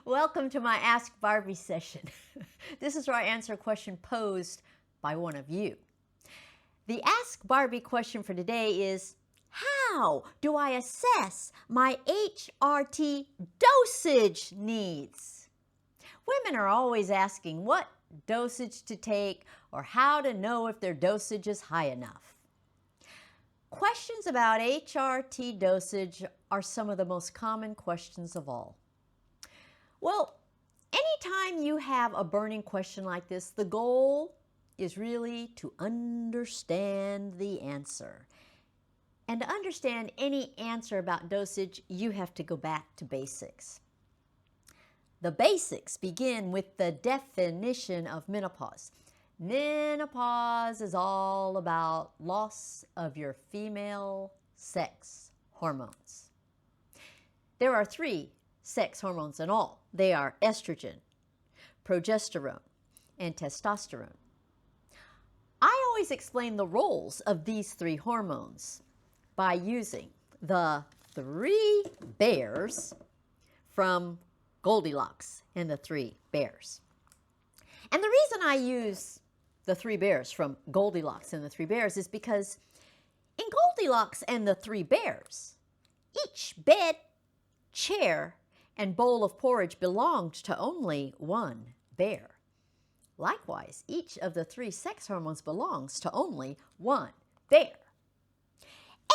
Welcome to my Ask Barbie session. This is where I answer a question posed by one of you. The Ask Barbie question for today is, how do I assess my HRT dosage needs? Women are always asking what dosage to take or how to know if their dosage is high enough. Questions about HRT dosage are some of the most common questions of all. Well, anytime you have a burning question like this, the goal is really to understand the answer. And to understand any answer about dosage, you have to go back to basics. The basics begin with the definition of menopause. Menopause is all about loss of your female sex hormones. There are 3 sex hormones in all. They are estrogen, progesterone, and testosterone. I always explain the roles of these 3 hormones by using the 3 bears from Goldilocks and the 3 bears. And the reason I use the 3 bears from Goldilocks and the 3 bears is because in Goldilocks and the 3 bears, each bed, chair, and bowl of porridge belonged to only one bear. Likewise, each of the 3 sex hormones belongs to only one bear.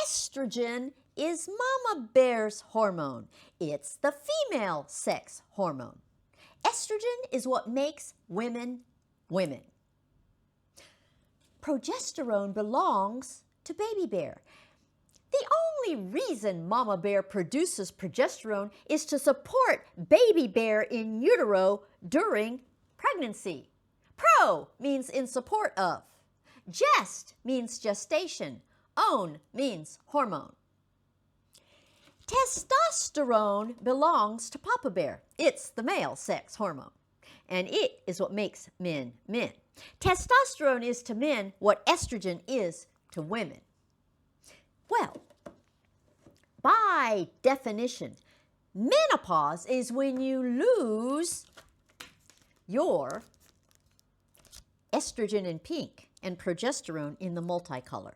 Estrogen is mama bear's hormone. It's the female sex hormone. Estrogen is what makes women women. Progesterone belongs to baby bear. The only reason mama bear produces progesterone is to support baby bear in utero during pregnancy. Pro means in support of. Gest means gestation. Own means hormone. Testosterone belongs to papa bear. It's the male sex hormone, and it is what makes men men. Testosterone is to men what estrogen is to women. Well, by definition, menopause is when you lose your estrogen in pink and progesterone in the multicolor.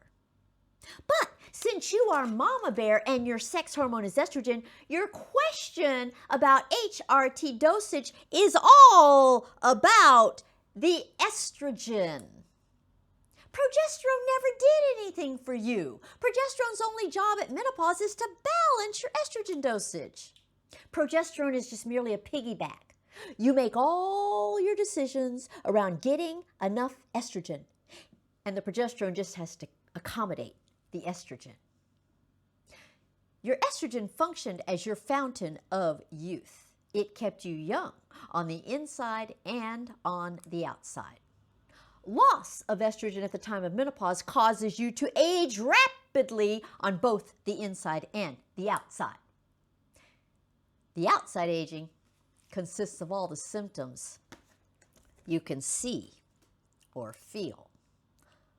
But since you are mama bear and your sex hormone is estrogen, your question about HRT dosage is all about the estrogen. Progesterone never did anything for you. Progesterone's only job at menopause is to balance your estrogen dosage. Progesterone is just merely a piggyback. You make all your decisions around getting enough estrogen, and the progesterone just has to accommodate the estrogen. Your estrogen functioned as your fountain of youth. It kept you young on the inside and on the outside. Loss of estrogen at the time of menopause causes you to age rapidly on both the inside and the outside. The outside aging consists of all the symptoms you can see or feel.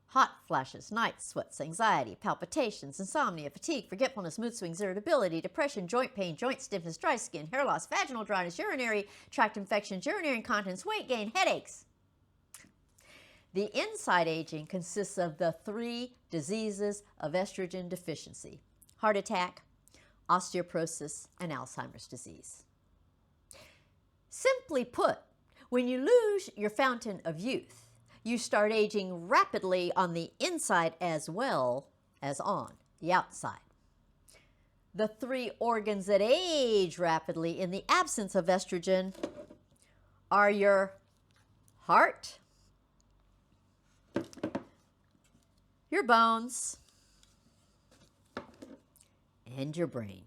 Hot flashes, night sweats, anxiety, palpitations, insomnia, fatigue, forgetfulness, mood swings, irritability, depression, joint pain, joint stiffness, dry skin, hair loss, vaginal dryness, urinary tract infections, urinary incontinence, weight gain, headaches. The inside aging consists of the 3 diseases of estrogen deficiency: heart attack, osteoporosis, and Alzheimer's disease. Simply put, when you lose your fountain of youth, you start aging rapidly on the inside as well as on the outside. The 3 organs that age rapidly in the absence of estrogen are your heart, your bones, and your brain.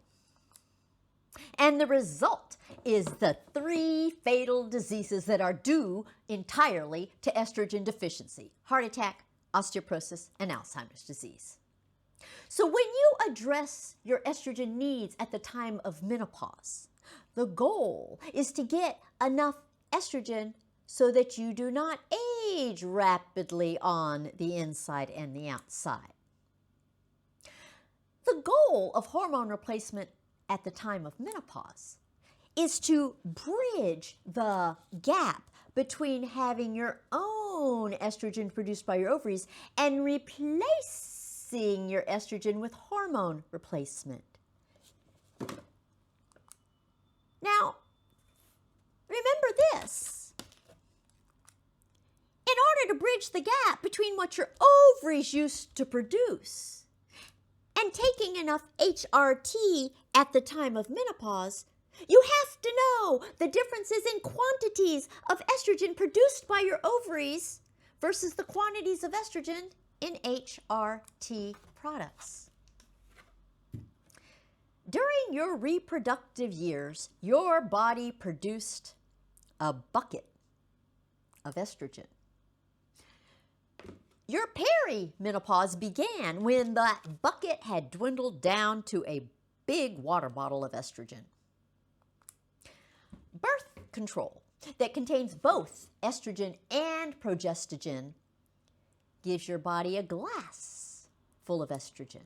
And the result is the 3 fatal diseases that are due entirely to estrogen deficiency: heart attack, osteoporosis, and Alzheimer's disease. So when you address your estrogen needs at the time of menopause, the goal is to get enough estrogen so that you do not age rapidly on the inside and the outside. The goal of hormone replacement at the time of menopause is to bridge the gap between having your own estrogen produced by your ovaries and replacing your estrogen with hormone replacement. Now, remember this. In order to bridge the gap between what your ovaries used to produce and taking enough HRT at the time of menopause, you have to know the differences in quantities of estrogen produced by your ovaries versus the quantities of estrogen in HRT products. During your reproductive years, your body produced a bucket of estrogen. Your perimenopause began when that bucket had dwindled down to a big water bottle of estrogen. Birth control that contains both estrogen and progesterone gives your body a glass full of estrogen.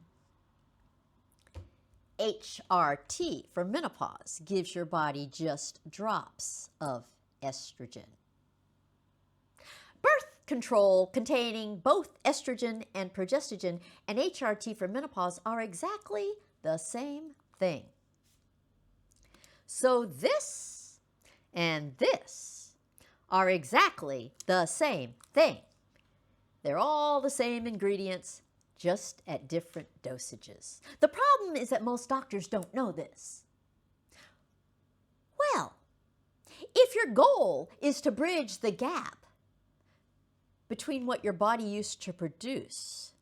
HRT for menopause gives your body just drops of estrogen. Birth control containing both estrogen and progesterone and HRT for menopause are exactly the same thing. So this and this are exactly the same thing. They're all the same ingredients, just at different dosages. The problem is that most doctors don't know this. Well, if your goal is to bridge the gap between what your body used to produce,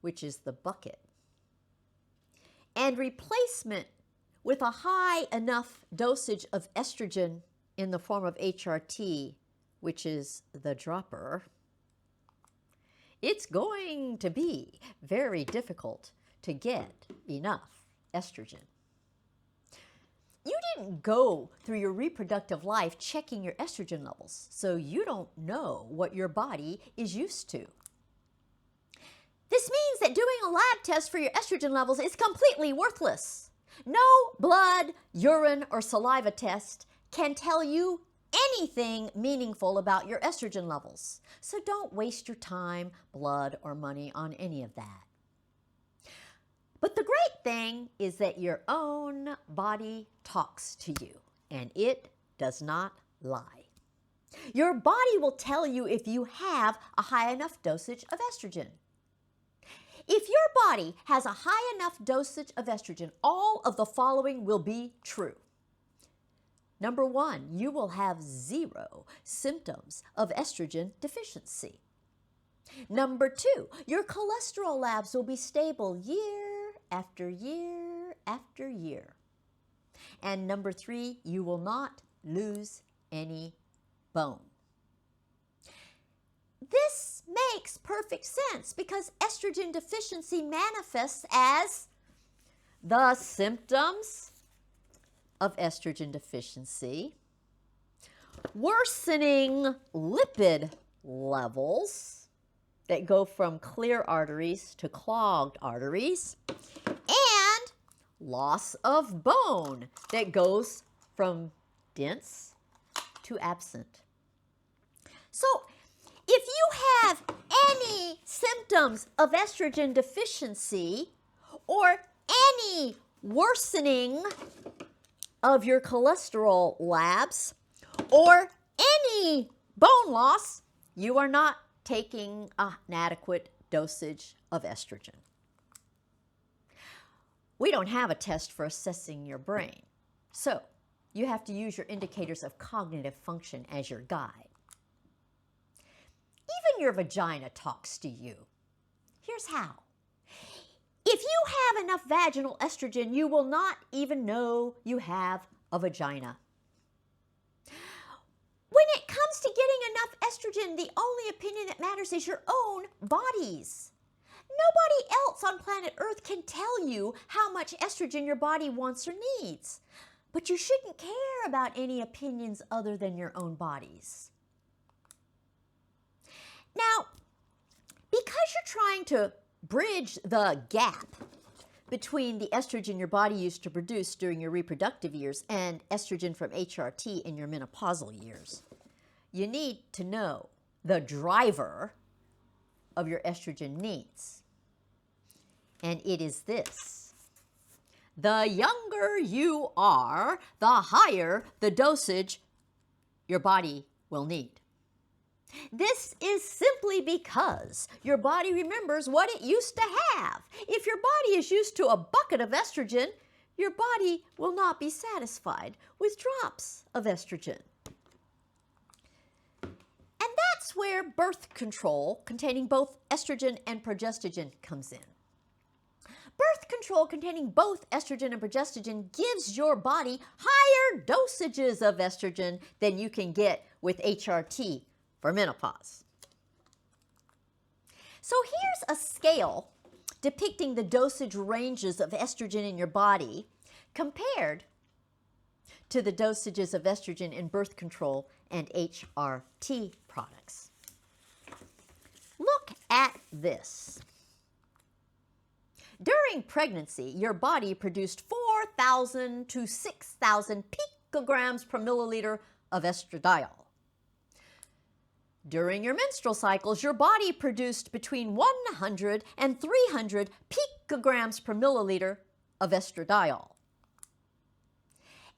which is the bucket, and replacement with a high enough dosage of estrogen in the form of HRT, which is the dropper, it's going to be very difficult to get enough estrogen. You didn't go through your reproductive life checking your estrogen levels, so you don't know what your body is used to. This means that doing a lab test for your estrogen levels is completely worthless. No blood, urine, or saliva test can tell you anything meaningful about your estrogen levels. So don't waste your time, blood, or money on any of that. But the great thing is that your own body talks to you, and it does not lie. Your body will tell you if you have a high enough dosage of estrogen. If your body has a high enough dosage of estrogen, all of the following will be true. Number one, you will have 0 symptoms of estrogen deficiency. Number two, your cholesterol labs will be stable year after year after year. And number three, you will not lose any bone. This makes perfect sense because estrogen deficiency manifests as the symptoms of estrogen deficiency, worsening lipid levels that go from clear arteries to clogged arteries, and loss of bone that goes from dense to absent. So, if you have any symptoms of estrogen deficiency or any worsening of your cholesterol labs or any bone loss, you are not taking an adequate dosage of estrogen. We don't have a test for assessing your brain, so you have to use your indicators of cognitive function as your guide. Even your vagina talks to you. Here's how. If you have enough vaginal estrogen, you will not even know you have a vagina. When it comes to getting enough estrogen, the only opinion that matters is your own body's. Nobody else on planet Earth can tell you how much estrogen your body wants or needs. But you shouldn't care about any opinions other than your own body's. Now, because you're trying to bridge the gap between the estrogen your body used to produce during your reproductive years and estrogen from HRT in your menopausal years. You need to know the driver of your estrogen needs. And it is this: the younger you are, the higher the dosage your body will need. This is simply because your body remembers what it used to have. If your body is used to a bucket of estrogen, your body will not be satisfied with drops of estrogen. And that's where birth control containing both estrogen and progesterone comes in. Birth control containing both estrogen and progesterone gives your body higher dosages of estrogen than you can get with HRT for menopause. So here's a scale depicting the dosage ranges of estrogen in your body compared to the dosages of estrogen in birth control and HRT products. Look at this. During pregnancy, your body produced 4,000 to 6,000 picograms per milliliter of estradiol. During your menstrual cycles, your body produced between 100 and 300 picograms per milliliter of estradiol.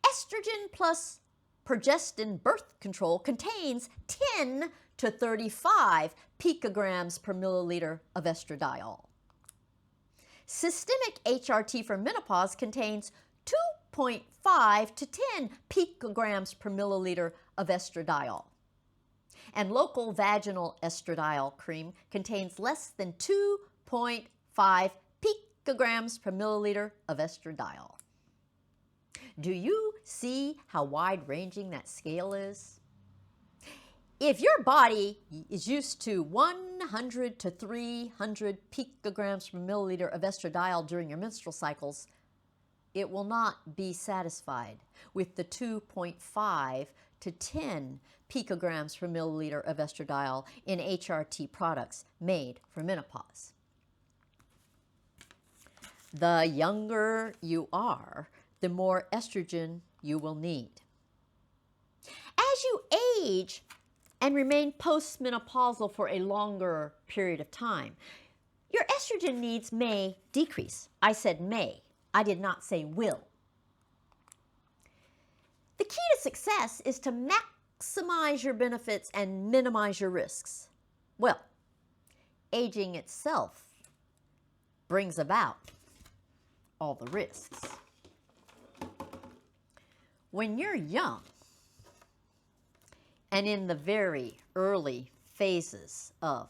Estrogen plus progestin birth control contains 10 to 35 picograms per milliliter of estradiol. Systemic HRT for menopause contains 2.5 to 10 picograms per milliliter of estradiol. And local vaginal estradiol cream contains less than 2.5 picograms per milliliter of estradiol. Do you see how wide-ranging that scale is? If your body is used to 100 to 300 picograms per milliliter of estradiol during your menstrual cycles, it will not be satisfied with the 2.5 to 10 picograms per milliliter of estradiol in HRT products made for menopause. The younger you are, the more estrogen you will need. As you age and remain postmenopausal for a longer period of time, your estrogen needs may decrease. I said may. I did not say will. The key to success is to maximize your benefits and minimize your risks. Well, aging itself brings about all the risks. When you're young and in the very early phases of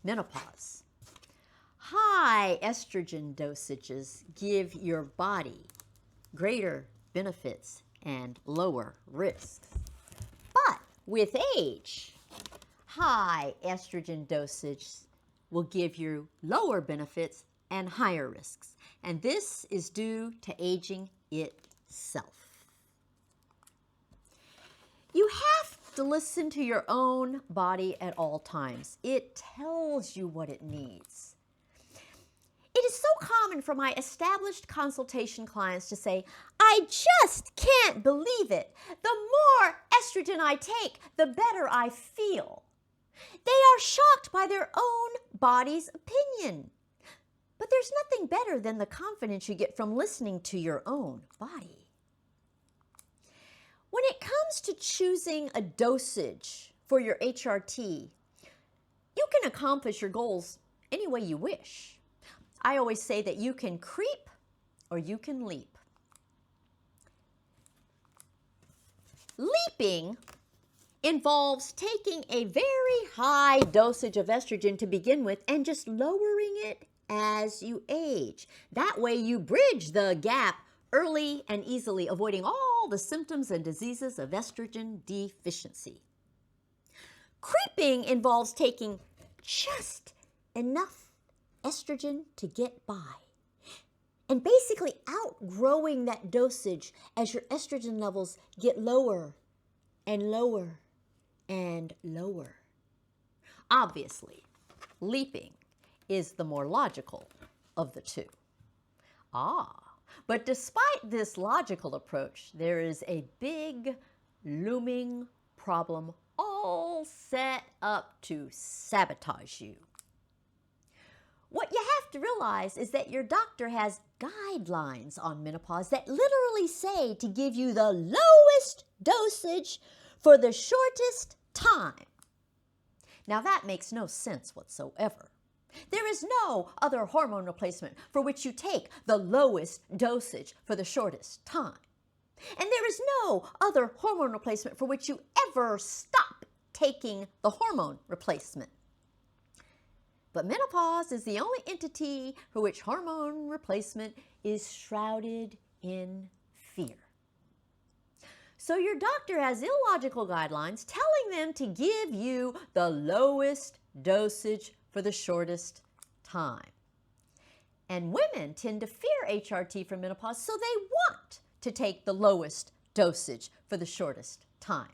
menopause, high estrogen dosages give your body greater benefits and lower risks. But with age, high estrogen dosage will give you lower benefits and higher risks. And this is due to aging itself. You have to listen to your own body at all times. It tells you what it needs. It is so common for my established consultation clients to say, I just can't believe it. The more estrogen I take, the better I feel. They are shocked by their own body's opinion. But there's nothing better than the confidence you get from listening to your own body. When it comes to choosing a dosage for your HRT, you can accomplish your goals any way you wish. I always say that you can creep or you can leap. Leaping involves taking a very high dosage of estrogen to begin with and just lowering it as you age. That way you bridge the gap early and easily, avoiding all the symptoms and diseases of estrogen deficiency. Creeping involves taking just enough estrogen to get by and basically outgrowing that dosage as your estrogen levels get lower and lower and lower. Obviously, leaping is the more logical of the two. Ah, but despite this logical approach, there is a big looming problem all set up to sabotage you. What you have to realize is that your doctor has guidelines on menopause that literally say to give you the lowest dosage for the shortest time. Now that makes no sense whatsoever. There is no other hormone replacement for which you take the lowest dosage for the shortest time. And there is no other hormone replacement for which you ever stop taking the hormone replacement. But menopause is the only entity for which hormone replacement is shrouded in fear. So your doctor has illogical guidelines telling them to give you the lowest dosage for the shortest time. And women tend to fear HRT for menopause, so they want to take the lowest dosage for the shortest time.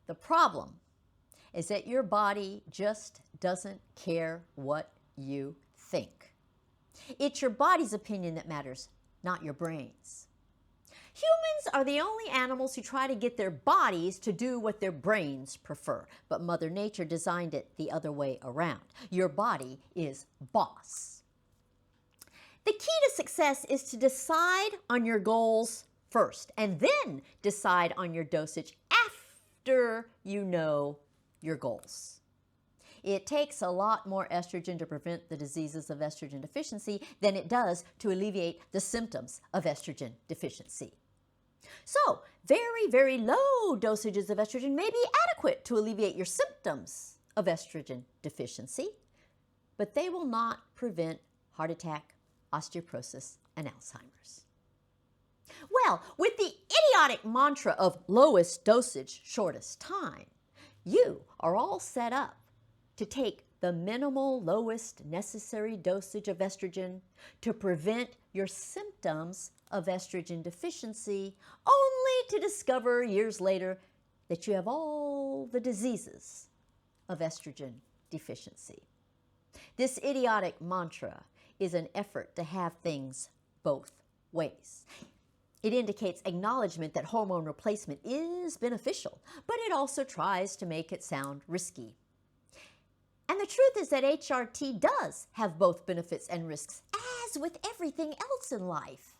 The problem is that your body just doesn't care what you think. It's your body's opinion that matters, not your brain's. Humans are the only animals who try to get their bodies to do what their brains prefer, but Mother Nature designed it the other way around. Your body is boss. The key to success is to decide on your goals first, and then decide on your dosage after you know your goals. It takes a lot more estrogen to prevent the diseases of estrogen deficiency than it does to alleviate the symptoms of estrogen deficiency. So, very, very low dosages of estrogen may be adequate to alleviate your symptoms of estrogen deficiency, but they will not prevent heart attack, osteoporosis, and Alzheimer's. Well, with the idiotic mantra of lowest dosage, shortest time, you are all set up to take the minimal, lowest necessary dosage of estrogen to prevent your symptoms of estrogen deficiency, only to discover years later that you have all the diseases of estrogen deficiency. This idiotic mantra is an effort to have things both ways. It indicates acknowledgement that hormone replacement is beneficial, but it also tries to make it sound risky. And the truth is that HRT does have both benefits and risks, as with everything else in life.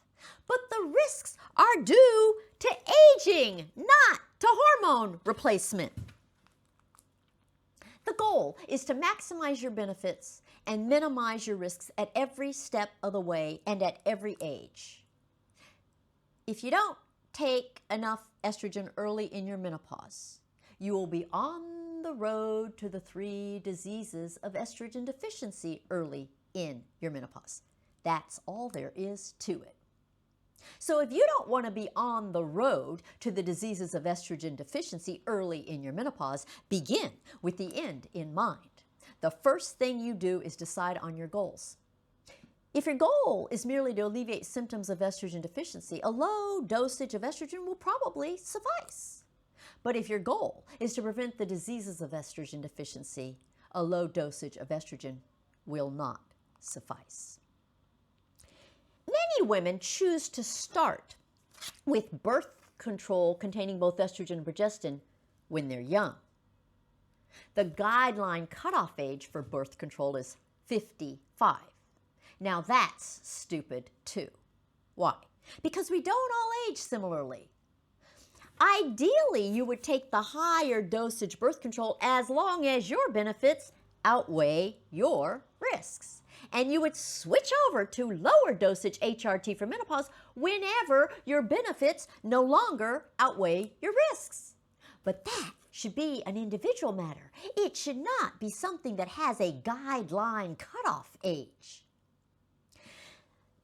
But the risks are due to aging, not to hormone replacement. The goal is to maximize your benefits and minimize your risks at every step of the way and at every age. If you don't take enough estrogen early in your menopause, you will be on the road to the 3 diseases of estrogen deficiency early in your menopause. That's all there is to it. So if you don't want to be on the road to the diseases of estrogen deficiency early in your menopause, begin with the end in mind. The first thing you do is decide on your goals. If your goal is merely to alleviate symptoms of estrogen deficiency, a low dosage of estrogen will probably suffice. But if your goal is to prevent the diseases of estrogen deficiency, a low dosage of estrogen will not suffice. Many women choose to start with birth control containing both estrogen and progesterone when they're young. The guideline cutoff age for birth control is 55. Now that's stupid too. Why? Because we don't all age similarly. Ideally, you would take the higher dosage birth control as long as your benefits outweigh your risks. And you would switch over to lower dosage HRT for menopause whenever your benefits no longer outweigh your risks. But that should be an individual matter. It should not be something that has a guideline cutoff age.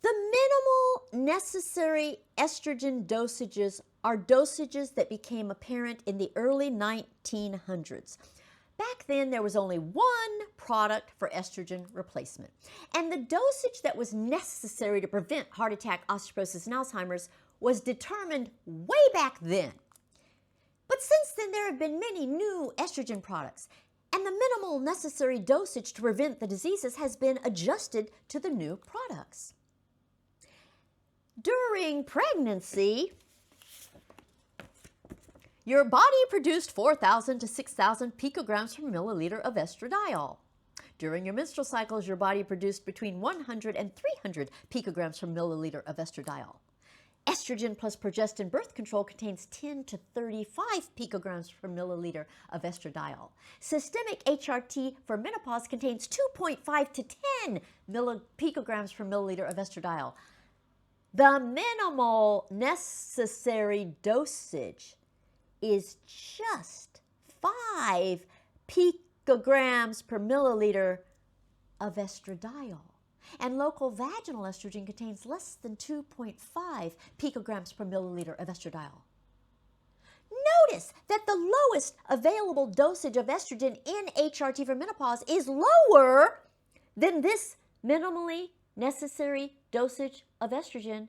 The minimal necessary estrogen dosages are dosages that became apparent in the early 1900s. Back then, there was only one product for estrogen replacement, and the dosage that was necessary to prevent heart attack, osteoporosis, and Alzheimer's was determined way back then. But since then, there have been many new estrogen products, And the minimal necessary dosage to prevent the diseases has been adjusted to the new products. During pregnancy, your body produced 4,000 to 6,000 picograms per milliliter of estradiol. During your menstrual cycles, your body produced between 100 and 300 picograms per milliliter of estradiol. Estrogen plus progesterone birth control contains 10 to 35 picograms per milliliter of estradiol. Systemic HRT for menopause contains 2.5 to 10 picograms per milliliter of estradiol. The minimal necessary dosage is just 5 picograms per milliliter of estradiol. And local vaginal estrogen contains less than 2.5 picograms per milliliter of estradiol. Notice that the lowest available dosage of estrogen in HRT for menopause is lower than this minimally necessary dosage of estrogen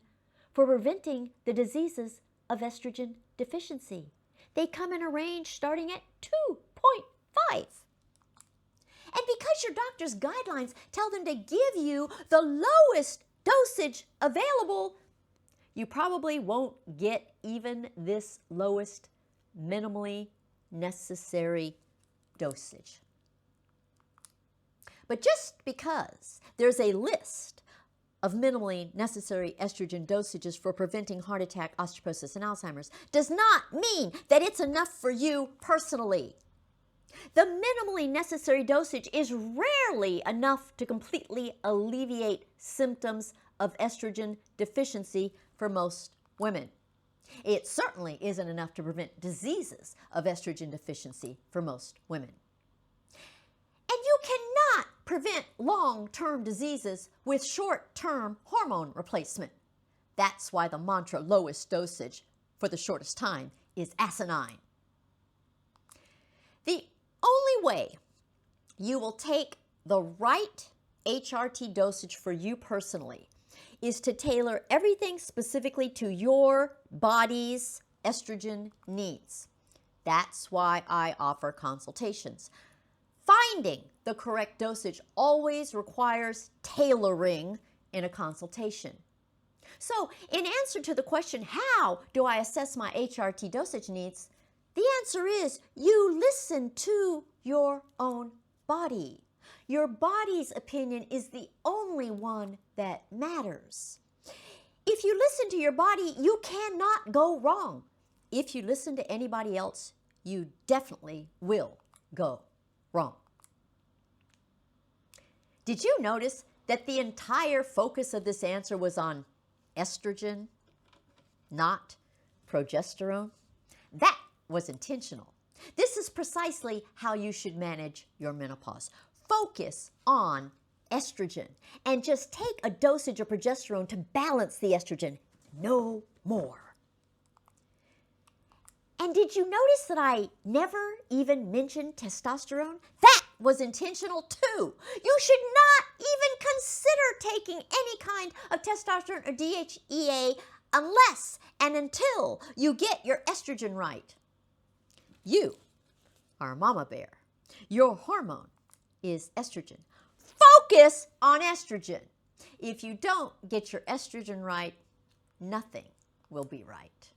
for preventing the diseases of estrogen deficiency. They come in a range starting at 2.5. And because your doctor's guidelines tell them to give you the lowest dosage available, you probably won't get even this lowest minimally necessary dosage. But just because there's a list of minimally necessary estrogen dosages for preventing heart attack, osteoporosis, and Alzheimer's does not mean that it's enough for you personally. The minimally necessary dosage is rarely enough to completely alleviate symptoms of estrogen deficiency for most women. It certainly isn't enough to prevent diseases of estrogen deficiency for most women. And you cannot prevent long-term diseases with short-term hormone replacement. That's why the mantra lowest dosage for the shortest time is asinine. The only way you will take the right HRT dosage for you personally is to tailor everything specifically to your body's estrogen needs. That's why I offer consultations. Finding the correct dosage always requires tailoring in a consultation. So, in answer to the question, how do I assess my HRT dosage needs? The answer is you listen to your own body. Your body's opinion is the only one that matters. If you listen to your body, you cannot go wrong. If you listen to anybody else, you definitely will go wrong. Did you notice that the entire focus of this answer was on estrogen, not progesterone? That was intentional. This is precisely how you should manage your menopause. Focus on estrogen and just take a dosage of progesterone to balance the estrogen, no more. And did you notice that I never even mentioned testosterone? That was intentional too. You should not even consider taking any kind of testosterone or DHEA unless and until you get your estrogen right. You are a mama bear. Your hormone is estrogen. Focus on estrogen. If you don't get your estrogen right, nothing will be right.